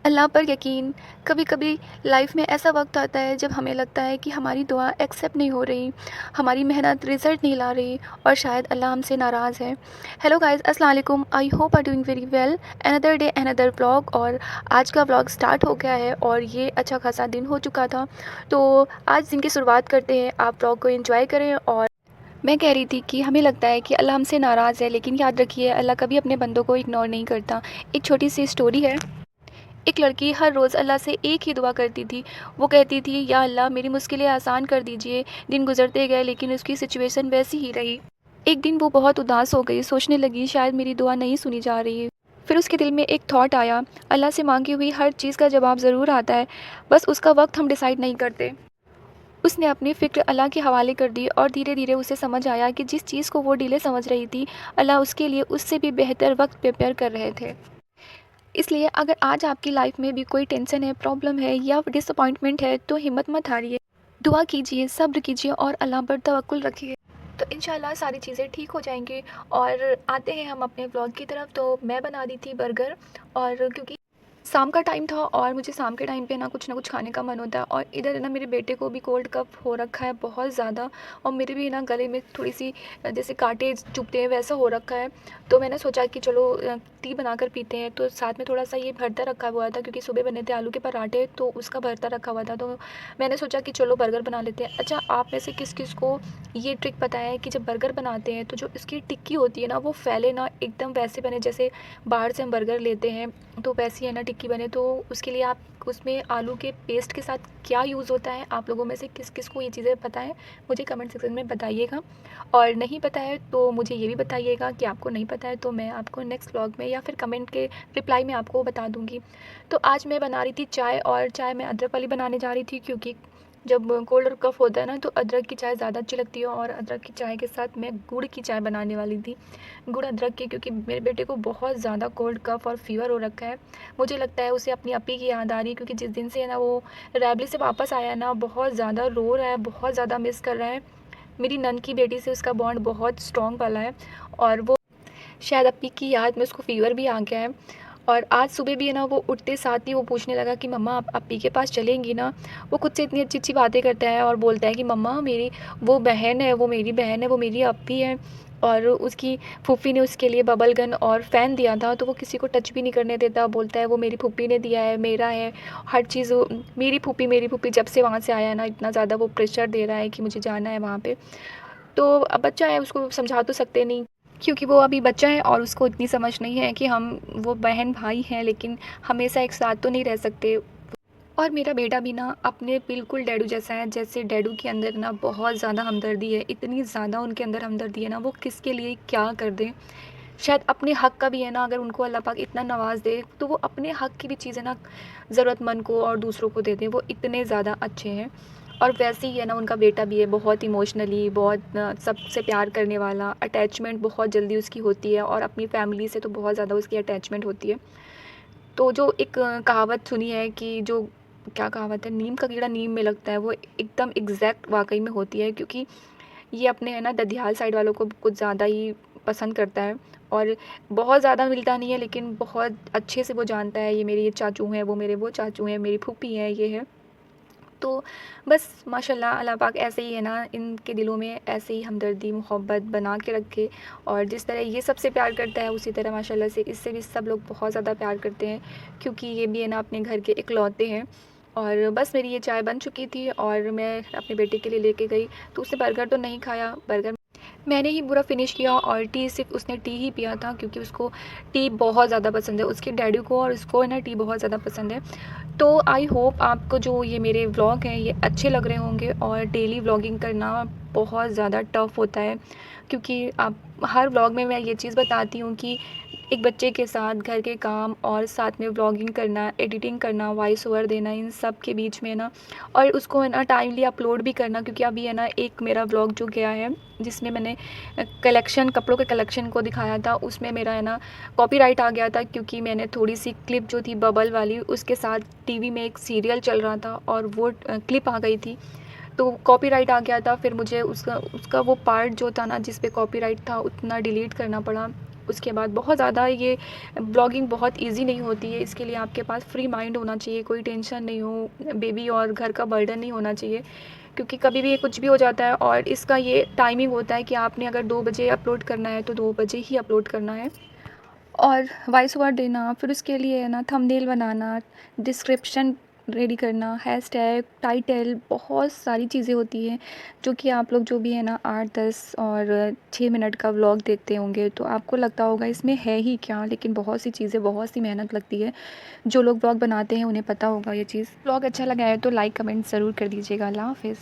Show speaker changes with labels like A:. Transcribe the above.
A: अल्लाह पर यकीन। कभी कभी लाइफ में ऐसा वक्त आता है जब हमें लगता है कि हमारी दुआ एक्सेप्ट नहीं हो रही, हमारी मेहनत रिजल्ट नहीं ला रही और शायद अल्लाह हमसे नाराज़ है। हेलो गाइस, अस्सलाम वालेकुम। I hope are doing very well. Another day another vlog. और आज का व्लॉग स्टार्ट हो गया है और ये अच्छा खासा दिन हो चुका था। तो आज दिन की शुरुआत करते हैं। आप व्लॉग को एंजॉय करें। और मैं कह रही थी कि हमें लगता है कि अल्लाह हमसे नाराज़ है, लेकिन याद रखिए अल्लाह कभी अपने बंदों को इग्नोर नहीं करता। एक छोटी सी स्टोरी है। एक लड़की हर रोज़ अल्लाह से एक ही दुआ करती थी। वो कहती थी, या अल्लाह मेरी मुश्किलें आसान कर दीजिए। दिन गुजरते गए लेकिन उसकी सिचुएशन वैसी ही रही। एक दिन वो बहुत उदास हो गई, सोचने लगी शायद मेरी दुआ नहीं सुनी जा रही है। फिर उसके दिल में एक थॉट आया, अल्लाह से मांगी हुई हर चीज़ का जवाब ज़रूर आता है, बस उसका वक्त हम डिसाइड नहीं करते। उसने अपनी फ़िक्र अल्लाह के हवाले कर दी और धीरे धीरे उसे समझ आया कि जिस चीज़ को वो डिले समझ रही थी, अल्लाह उसके लिए उससे भी बेहतर वक्त प्रिपेयर कर रहे थे। इसलिए अगर आज आपकी लाइफ में भी कोई टेंशन है, प्रॉब्लम है या डिसअपॉइंटमेंट है, तो हिम्मत मत हारिए। दुआ कीजिए, सब्र कीजिए और अल्लाह पर तवक्कुल रखिए। तो इंशाल्लाह सारी चीज़ें ठीक हो जाएंगी। और आते हैं हम अपने व्लॉग की तरफ। तो मैं बना दी थी बर्गर। और क्योंकि शाम का टाइम था और मुझे शाम के टाइम पे ना कुछ खाने का मन होता है। और इधर है ना, मेरे बेटे को भी कोल्ड कफ हो रखा है बहुत ज़्यादा। और मेरे भी ना गले में थोड़ी सी जैसे कांटे चुभते हैं वैसा हो रखा है। तो मैंने सोचा कि चलो टी बनाकर पीते हैं। तो साथ में थोड़ा सा ये भरता रखा हुआ था, क्योंकि सुबह बने थे आलू के पराठे, तो उसका भरता रखा हुआ था। तो मैंने सोचा कि चलो बर्गर बना लेते हैं। अच्छा, आप में से किस किस को ये ट्रिक पता है कि जब बर्गर बनाते हैं तो जो इसकी टिक्की होती है ना, वो फैले ना, एकदम वैसे बने जैसे बाहर से हम बर्गर लेते हैं तो वैसी है ना टिक्की बने। तो उसके लिए आप उसमें आलू के पेस्ट के साथ क्या यूज़ होता है, आप लोगों में से किस किस को ये चीज़ें पता है, मुझे कमेंट सेक्शन में बताइएगा। और नहीं पता है तो मुझे ये भी बताइएगा कि आपको नहीं पता है, तो मैं आपको नेक्स्ट व्लॉग में या फिर कमेंट के रिप्लाई में आपको बता दूँगी। तो आज मैं बना रही थी चाय, और चाय मैं अदरक वाली बनाने जा रही थी, क्योंकि जब कोल्ड और कफ़ होता है ना, तो अदरक की चाय ज़्यादा अच्छी लगती है। और अदरक की चाय के साथ मैं गुड़ की चाय बनाने वाली थी, गुड़ अदरक की, क्योंकि मेरे बेटे को बहुत ज़्यादा कोल्ड कफ़ और फीवर हो रखा है। मुझे लगता है उसे अपनी अपी की याद आ रही है, क्योंकि जिस दिन से है ना वो रैबली से वापस आया है ना, बहुत ज़्यादा रो रहा है, बहुत ज़्यादा मिस कर रहा है। मेरी नन की बेटी से उसका बॉन्ड बहुत स्ट्रॉन्ग वाला है। और वो शायद अपी की याद में उसको फ़ीवर भी आ गया है। और आज सुबह भी है ना, वो उठते साथ ही वो पूछने लगा कि मम्मा आप अपी के पास चलेंगी ना। वो खुद से इतनी अच्छी अच्छी बातें करता है और बोलता है कि मम्मा मेरी वो बहन है, वो मेरी बहन है, वो मेरी अपी है। और उसकी फूफी ने उसके लिए बबल गन और फ़ैन दिया था, तो वो किसी को टच भी नहीं करने देता। बोलता है वो मेरी फूफी ने दिया है, मेरा है, हर चीज़ मेरी फूफी मेरी फूफी। जब से वहाँ से आया है ना, इतना ज़्यादा वो प्रेशर दे रहा है कि मुझे जाना है वहाँ पे। तो अब बच्चा है, उसको समझा तो सकते नहीं, क्योंकि वो अभी बच्चा है और उसको इतनी समझ नहीं है कि हम वो बहन भाई हैं, लेकिन हमेशा एक साथ तो नहीं रह सकते। और मेरा बेटा भी ना अपने बिल्कुल डैडू जैसा है, जैसे डैडू के अंदर ना बहुत ज़्यादा हमदर्दी है, इतनी ज़्यादा उनके अंदर हमदर्दी है ना, वो किसके लिए क्या कर दें। शायद अपने हक़ का भी है ना, अगर उनको अल्लाह पाक इतना नवाज़ दे तो वो अपने हक़ की भी चीज़ें ना ज़रूरतमंद को और दूसरों को दे दें। वो इतने ज़्यादा अच्छे हैं। और वैसे ही है ना, उनका बेटा भी है बहुत इमोशनली, बहुत सबसे प्यार करने वाला, अटैचमेंट बहुत जल्दी उसकी होती है, और अपनी फैमिली से तो बहुत ज़्यादा उसकी अटैचमेंट होती है। तो जो एक कहावत सुनी है कि जो क्या कहावत है, नीम का कीड़ा नीम में लगता है, वो एकदम एग्जैक्ट वाकई में होती है। क्योंकि ये अपने है ना ददियाल साइड वालों को कुछ ज़्यादा ही पसंद करता है। और बहुत ज़्यादा मिलता नहीं है, लेकिन बहुत अच्छे से वो जानता है ये मेरे ये चाचू हैं, वो मेरे वो चाचू हैं, मेरी फूफी हैं, ये है। तो बस माशाल्लाह अल्लाह पाक ऐसे ही है ना, इनके दिलों में ऐसे ही हमदर्दी मोहब्बत बना के रखे। और जिस तरह ये सबसे प्यार करता है, उसी तरह माशाल्लाह से इससे भी सब लोग बहुत ज़्यादा प्यार करते हैं, क्योंकि ये भी है ना अपने घर के इकलौते हैं। और बस मेरी ये चाय बन चुकी थी और मैं अपने बेटे के लिए लेके गई, तो उसने बर्गर तो नहीं खाया, बर्गर मैंने ही पूरा फ़िनिश किया। और टी सिर्फ़ उसने टी ही पिया था, क्योंकि उसको टी बहुत ज़्यादा पसंद है, उसके डैडी को और उसको है ना टी बहुत ज़्यादा पसंद है। तो आई होप आपको जो ये मेरे व्लॉग हैं ये अच्छे लग रहे होंगे। और डेली व्लॉगिंग करना बहुत ज़्यादा टफ़ होता है, क्योंकि आप हर व्लॉग में मैं ये चीज़ बताती हूँ कि एक बच्चे के साथ घर के काम और साथ में व्लॉगिंग करना, एडिटिंग करना, वॉइस ओवर देना, इन सब के बीच में ना, और उसको है ना टाइमली अपलोड भी करना। क्योंकि अभी है ना एक मेरा व्लॉग जो गया है, जिसमें मैंने कलेक्शन, कपड़ों के कलेक्शन को दिखाया था, उसमें मेरा है ना कॉपीराइट आ गया था, क्योंकि मैंने थोड़ी सी क्लिप जो थी बबल वाली, उसके साथ टीवी में एक सीरियल चल रहा था और वो क्लिप आ गई थी, तो कॉपीराइट आ गया था। फिर मुझे उसका उसका वो पार्ट जो था ना जिस पे कॉपीराइट था, उतना डिलीट करना पड़ा। उसके बाद बहुत ज़्यादा ये ब्लॉगिंग बहुत ईज़ी नहीं होती है। इसके लिए आपके पास फ्री माइंड होना चाहिए, कोई टेंशन नहीं हो, बेबी और घर का बर्डन नहीं होना चाहिए, क्योंकि कभी भी कुछ भी हो जाता है। और इसका ये टाइमिंग होता है कि आपने अगर 2 बजे अपलोड करना है तो 2 बजे ही अपलोड करना है। और वॉइस ओवर देना, फिर उसके लिए है ना थंबनेल बनाना, डिस्क्रिप्शन रेडी करना, हैशटैग, टाइटल, बहुत सारी चीज़ें होती हैं जो कि आप लोग जो भी है ना 8, 10 और 6 मिनट का व्लॉग देखते होंगे तो आपको लगता होगा इसमें है ही क्या, लेकिन बहुत सी चीज़ें, बहुत सी मेहनत लगती है। जो लोग व्लॉग बनाते हैं उन्हें पता होगा ये चीज़। व्लॉग अच्छा लगा है तो लाइक कमेंट ज़रूर कर दीजिएगा। अल्लाह हाफ़िज़।